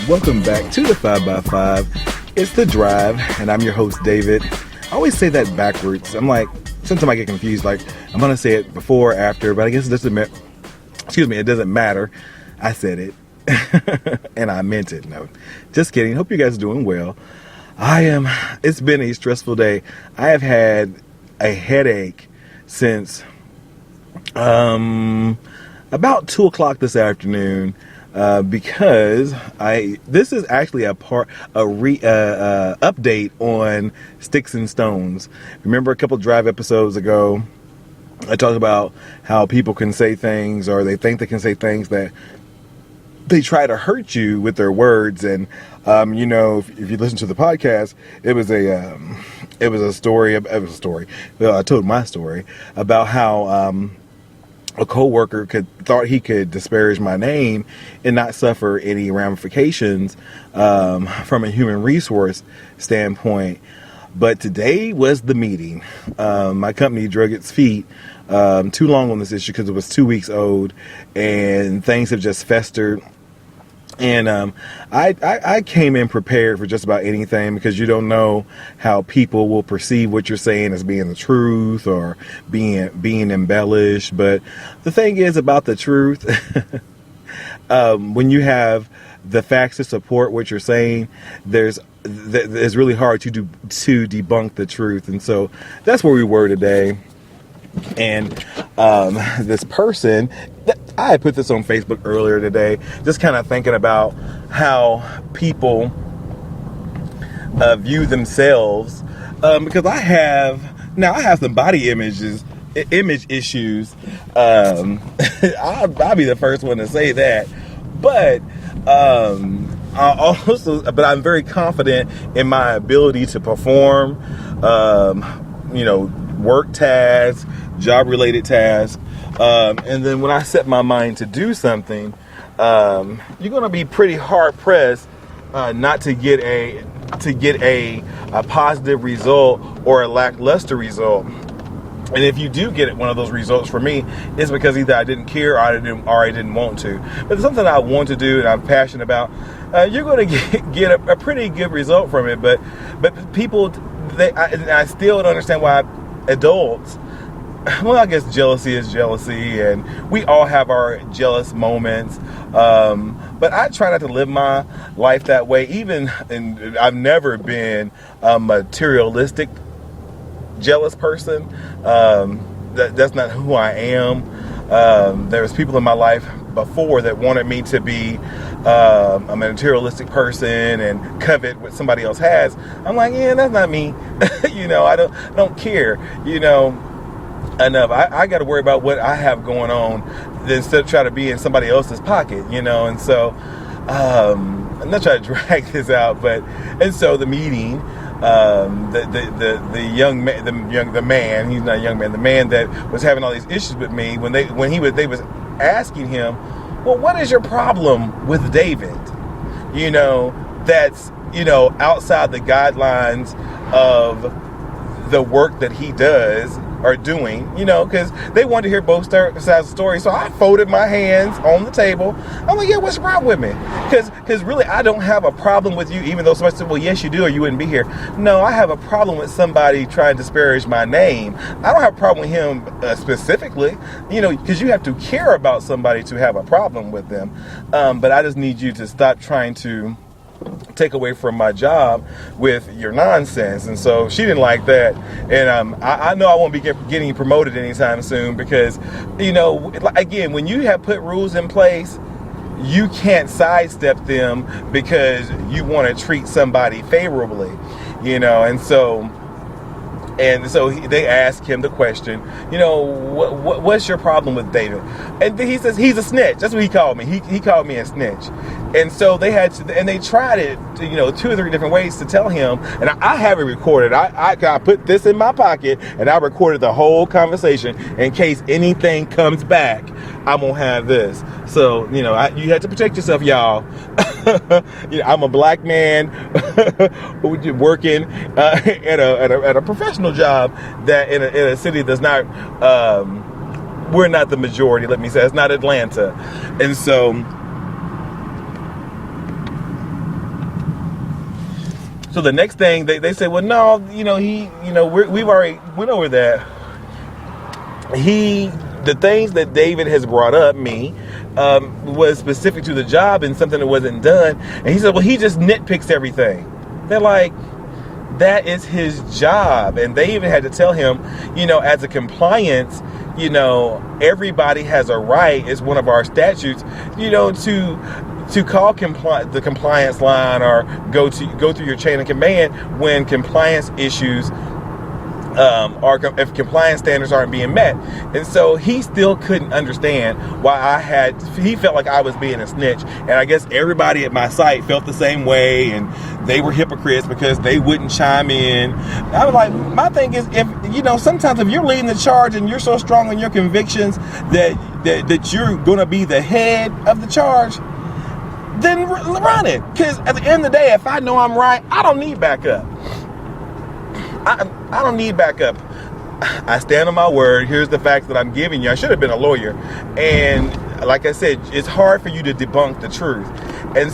Welcome back to the 5x5. It's The Drive, and I'm your host, David. I always say that backwards. I'm like, sometimes I get confused, like, I'm going to say it before or after, but I guess it doesn't it doesn't matter. I said it, and I meant it. No, just kidding. Hope you guys are doing well. It's been a stressful day. I have had a headache since about 2 o'clock this afternoon. Because this is actually update on Sticks and Stones. Remember a couple Drive episodes ago, I talked about how people can say things, or they think they can say things that they try to hurt you with their words. And if you listen to the podcast, it was a story. I told my story about how a co-worker thought he could disparage my name and not suffer any ramifications from a human resource standpoint. But today was the meeting. My company drug its feet too long on this issue because it was 2 weeks old, and things have just festered. And I came in prepared for just about anything, because you don't know how people will perceive what you're saying as being the truth or being embellished. But the thing is about the truth, when you have the facts to support what you're saying, it's really hard to debunk the truth. And so that's where we were today. And this person, I put this on Facebook earlier today, just kind of thinking about how people view themselves, because I have some body image issues. I'll be the first one to say that, but I'm very confident in my ability to perform, work tasks, job-related tasks, and then when I set my mind to do something, you're going to be pretty hard-pressed not to get a positive result or a lackluster result. And if you do get one of those results for me, it's because either I didn't care or I didn't want to. But it's something I want to do and I'm passionate about. You're going to get a pretty good result from it. But people, I still don't understand why adults. Well, I guess jealousy is jealousy, and we all have our jealous moments. But I try not to live my life that way. And I've never been a materialistic jealous person. That's not who I am. There was people in my life before that wanted me to be a materialistic person and covet what somebody else has. I'm like, yeah, that's not me. I don't care. Enough. I got to worry about what I have going on instead of try to be in somebody else's pocket, And so I'm not trying to drag this out, and so the meeting, the young man, the man, he's not a young man, the man that was having all these issues with me, they was asking him, well, what is your problem with David? That's outside the guidelines of the work that he does are doing, because they wanted to hear both sides of the story. So I folded my hands on the table. I'm like, yeah, what's the problem with me? Because really, I don't have a problem with you, even though somebody said, well, yes, you do, or you wouldn't be here. No, I have a problem with somebody trying to disparage my name. I don't have a problem with him specifically, because you have to care about somebody to have a problem with them. But I just need you to stop trying to take away from my job with your nonsense. And so she didn't like that. And I know I won't be getting promoted anytime soon because, again, when you have put rules in place, you can't sidestep them because you want to treat somebody favorably, and so And so they asked him the question, what's your problem with David? And he says, he's a snitch. That's what he called me. He called me a snitch. And so they tried it, 2 or 3 different ways to tell him. And I have it recorded. I put this in my pocket and I recorded the whole conversation in case anything comes back. I'm going to have this. So, you had to protect yourself, y'all. I'm a black man working at a professional job that in a city that's not, we're not the majority, let me say. It's not Atlanta. And so the next thing they said, well, no, we've already went over that. The things that David has brought up was specific to the job and something that wasn't done. And he said, well, he just nitpicks everything. They're like, that is his job. And they even had to tell him, as a compliance, everybody has a right, it's one of our statutes, to call the compliance line or go through your chain of command when compliance issues if compliance standards aren't being met. And so he still couldn't understand why he felt like I was being a snitch. And I guess everybody at my site felt the same way, and they were hypocrites because they wouldn't chime in. I was like, my thing is, if sometimes if you're leading the charge and you're so strong in your convictions that you're going to be the head of the charge, then run it. Because at the end of the day, if I know I'm right, I don't need backup. I don't need backup. I stand on my word. Here's the facts that I'm giving you. I should have been a lawyer. And like I said, it's hard for you to debunk the truth. And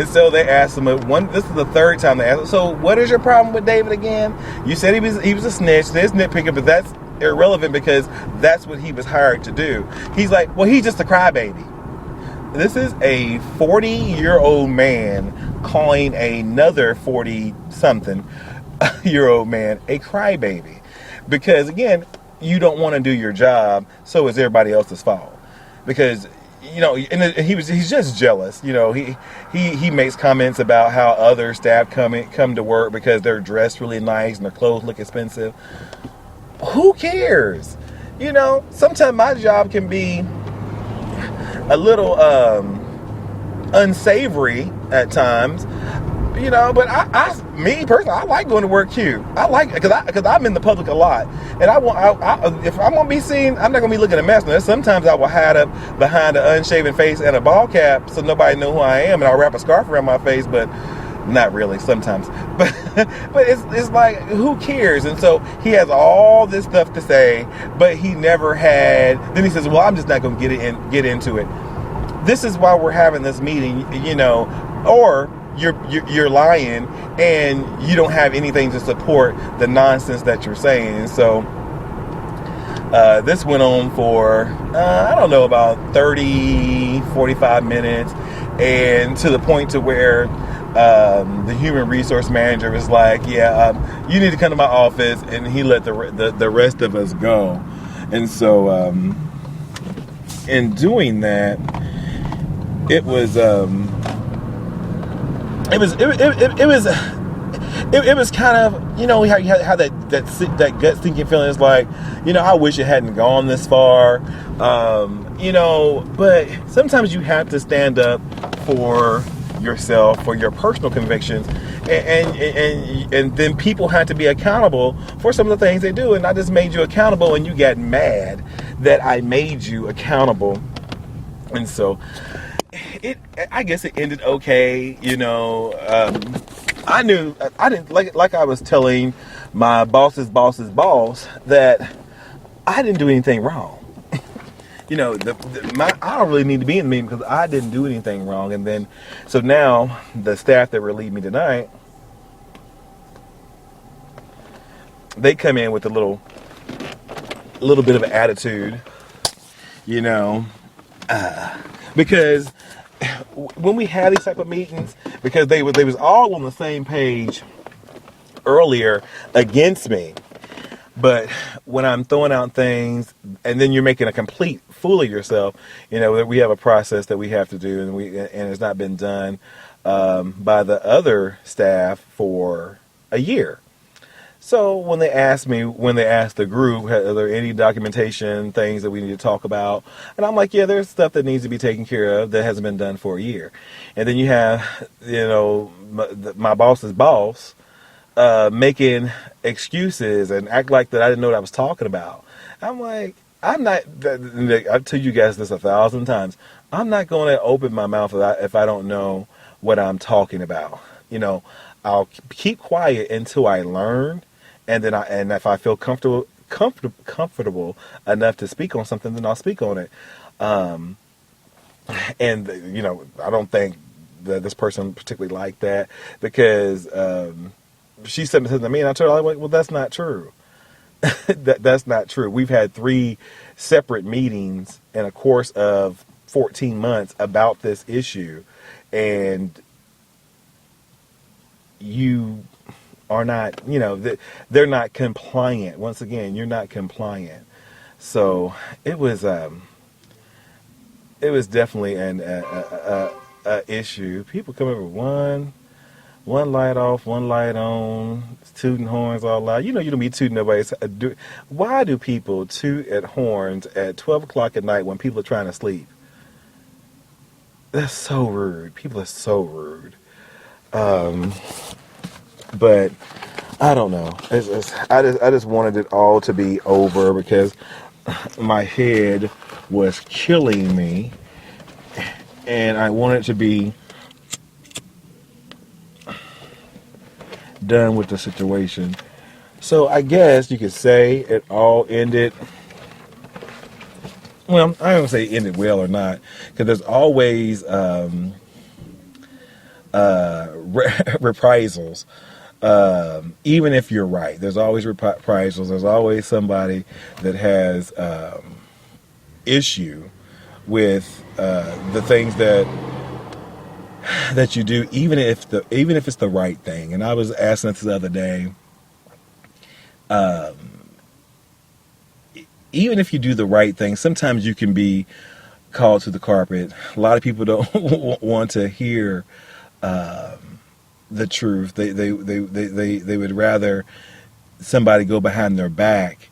so they asked him, this is the 3rd time they asked him, so what is your problem with David again? You said he was a snitch. There's nitpicker, but that's irrelevant because that's what he was hired to do. He's like, well, he's just a crybaby. This is a 40-year-old man calling another 40-something year old man a crybaby, because again, you don't want to do your job, so it's everybody else's fault. Because and he's just jealous. He makes comments about how other staff come to work because they're dressed really nice and their clothes look expensive. Who cares? Sometimes my job can be a little unsavory at times. But me personally, I like going to work cute. I like it because I'm in the public a lot, and if I'm gonna be seen, I'm not gonna be looking a mess. Now, sometimes I will hide up behind an unshaven face and a ball cap so nobody know who I am, and I'll wrap a scarf around my face, but not really sometimes. But it's like, who cares? And so he has all this stuff to say, but he never had. Then he says, well, I'm just not gonna get into it. This is why we're having this meeting, or you're lying and you don't have anything to support the nonsense that you're saying. And so this went on for I don't know, about 45 minutes, and to the point to where the human resource manager was like, you need to come to my office, and he let the rest of us go. And so in doing that, it was kind of, how that gut sinking feeling is like, I wish it hadn't gone this far, but sometimes you have to stand up for yourself, for your personal convictions, and then people have to be accountable for some of the things they do. And I just made you accountable, and you got mad that I made you accountable. And so I guess it ended okay. I didn't like I was telling my boss's boss that I didn't do anything wrong. I don't really need to be in the meeting because I didn't do anything wrong. And then, so now the staff that relieved me tonight, they come in with a little bit of an attitude, because when we had these type of meetings, because they was all on the same page earlier against me. But when I'm throwing out things and then you're making a complete fool of yourself, we have a process that we have to do, and it's not been done by the other staff for a year. So when they asked the group, are there any documentation things that we need to talk about? And I'm like, yeah, there's stuff that needs to be taken care of that hasn't been done for a year. And then you have, my boss's boss making excuses and act like that I didn't know what I was talking about. I'm like, I'm not. I've told you guys this 1,000 times. I'm not going to open my mouth if I don't know what I'm talking about. You know, I'll keep quiet until I learn, and and if I feel comfortable enough to speak on something, then I'll speak on it. Um, and I don't think that this person particularly liked that because she said something to me, and I told her, well, that's not true. That's not true. We've had 3 separate meetings in a course of 14 months about this issue, and you are not, they're not compliant. Once again, you're not compliant. So it was definitely a issue. People come over one light off, one light on, tooting horns all loud. You don't be tooting nobody's. Why do people toot at horns at 12 o'clock at night when people are trying to sleep? That's so rude. People are so rude. But I don't know. I just wanted it all to be over because my head was killing me, and I wanted to be done with the situation. So I guess you could say it all ended. Well, I don't say ended well or not, because there's always reprisals. Even if you're right, there's always reprisals. There's always somebody that has issue with the things that you do, even if it's the right thing. And I was asking this the other day. Even if you do the right thing, sometimes you can be called to the carpet. A lot of people don't want to hear the truth. They would rather somebody go behind their back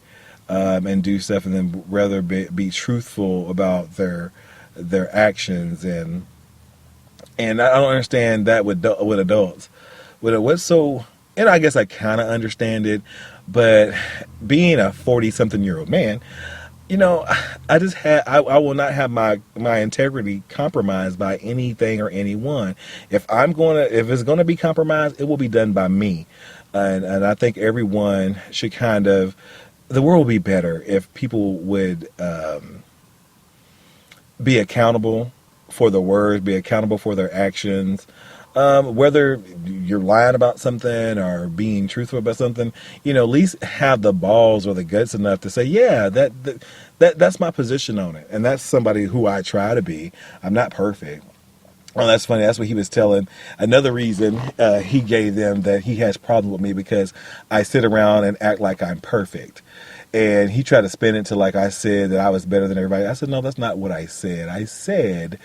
and do stuff, and then rather be truthful about their actions. And I don't understand that with adults. And I guess I kind of understand it, but being a 40-something-year-old man, I will not have my integrity compromised by anything or anyone. If it's gonna be compromised, it will be done by me, and I think everyone should the world would be better if people would be accountable for their words, be accountable for their actions. Whether you're lying about something or being truthful about something, at least have the balls or the guts enough to say, yeah, that's my position on it. And that's somebody who I try to be. I'm not perfect. Oh, that's funny. That's what he was telling. Another reason he gave them that he has problem with me because I sit around and act like I'm perfect. And he tried to spin it to like I said that I was better than everybody. I said, no, that's not what I said. I said,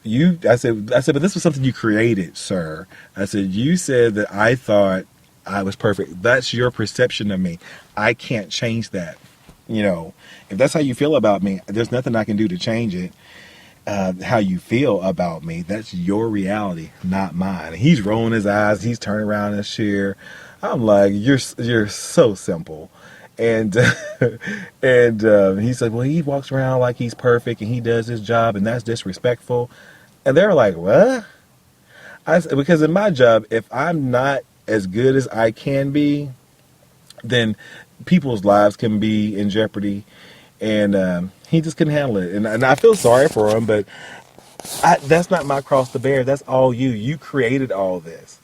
but this was something you created, sir. I said, you said that I thought I was perfect. That's your perception of me. I can't change that. If that's how you feel about me, there's nothing I can do to change it. How you feel about me, that's your reality, not mine. And he's rolling his eyes. He's turning around in his chair. I'm like, you're so simple. And he said, well, he walks around like he's perfect and he does his job and that's disrespectful. And they're like, what? I said, because in my job, if I'm not as good as I can be, then people's lives can be in jeopardy. And he just couldn't handle it. And I feel sorry for him, but that's not my cross to bear. That's all you. You created all this.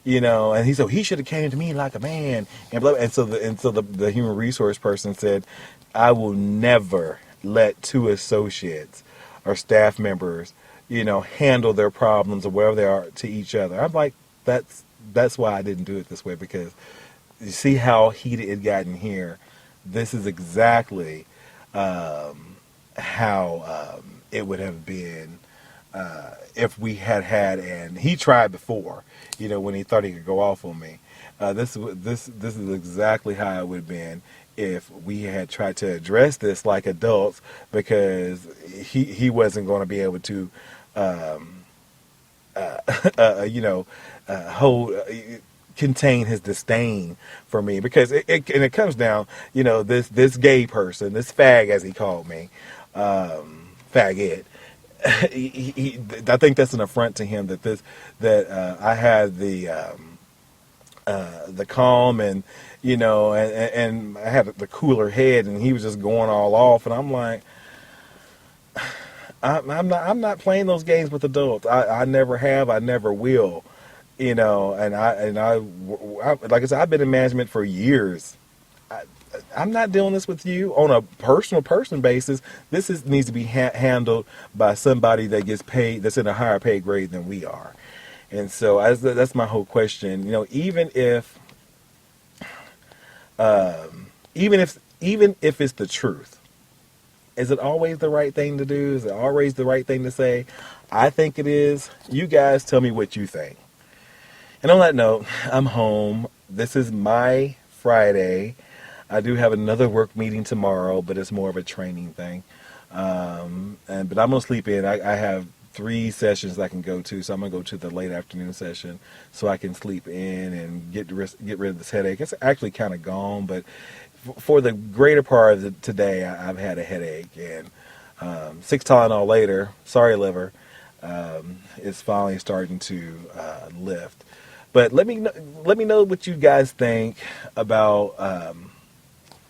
And he said he should have came to me like a man, and blah, and so the human resource person said, I will never let 2 associates or staff members, handle their problems or wherever they are to each other. I'm like, that's why I didn't do it this way, because you see how heated it got in here. This is exactly how it would have been if we had, and he tried before, when he thought he could go off on me. This is exactly how it would have been if we had tried to address this like adults, because he wasn't going to be able to, hold. Contain his disdain for me, because it comes down, this gay person, this fag as he called me, faggot. I think that's an affront to him that I had the calm and and I had the cooler head, and he was just going all off, and I'm like, I'm not playing those games with adults. I never have, I never will. And I like I said, I've been in management for years. I'm not doing this with you on a person basis. Needs to be handled by somebody that gets paid, that's in a higher pay grade than we are. And so that's my whole question. Even if it's the truth, is it always the right thing to do? Is it always the right thing to say? I think it is. You guys tell me what you think. And on that note, I'm home. This is my Friday. I do have another work meeting tomorrow, but it's more of a training thing. But I'm gonna sleep in. I have 3 sessions I can go to, so I'm gonna go to the late afternoon session so I can sleep in and get rid of this headache. It's actually kind of gone, but for the greater part of today, I've had a headache, and 6 Tylenol later, sorry liver, it's finally starting to lift. But let me know what you guys think about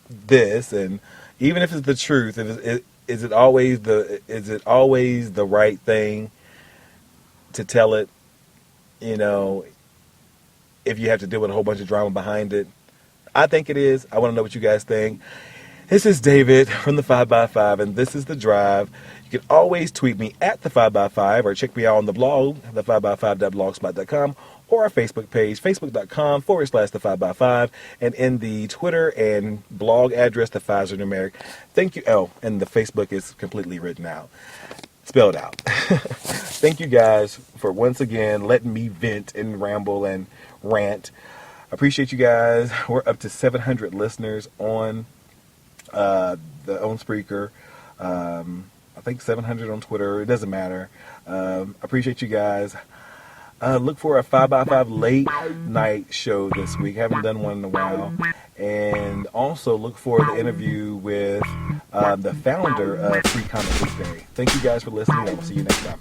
this, and even if it's the truth, is it always the right thing to tell it? If you have to deal with a whole bunch of drama behind it, I think it is. I want to know what you guys think. This is David from the 5x5, and this is The Drive. You can always tweet me at the 5x5, or check me out on the blog, the5x5.blogspot.com, or our Facebook page, facebook.com/the 5x5, and in the Twitter and blog address, the 5s are numeric. Thank you. Oh, and the Facebook is completely written out, spelled out. Thank you guys for once again letting me vent and ramble and rant. I appreciate you guys. We're up to 700 listeners on Spreaker. I think 700 on Twitter. It doesn't matter. Appreciate you guys. Look for a 5x5 late night show this week. Haven't done one in a while. And also look for the interview with the founder of Free Comic Book Day. Thank you guys for listening. I will see you next time.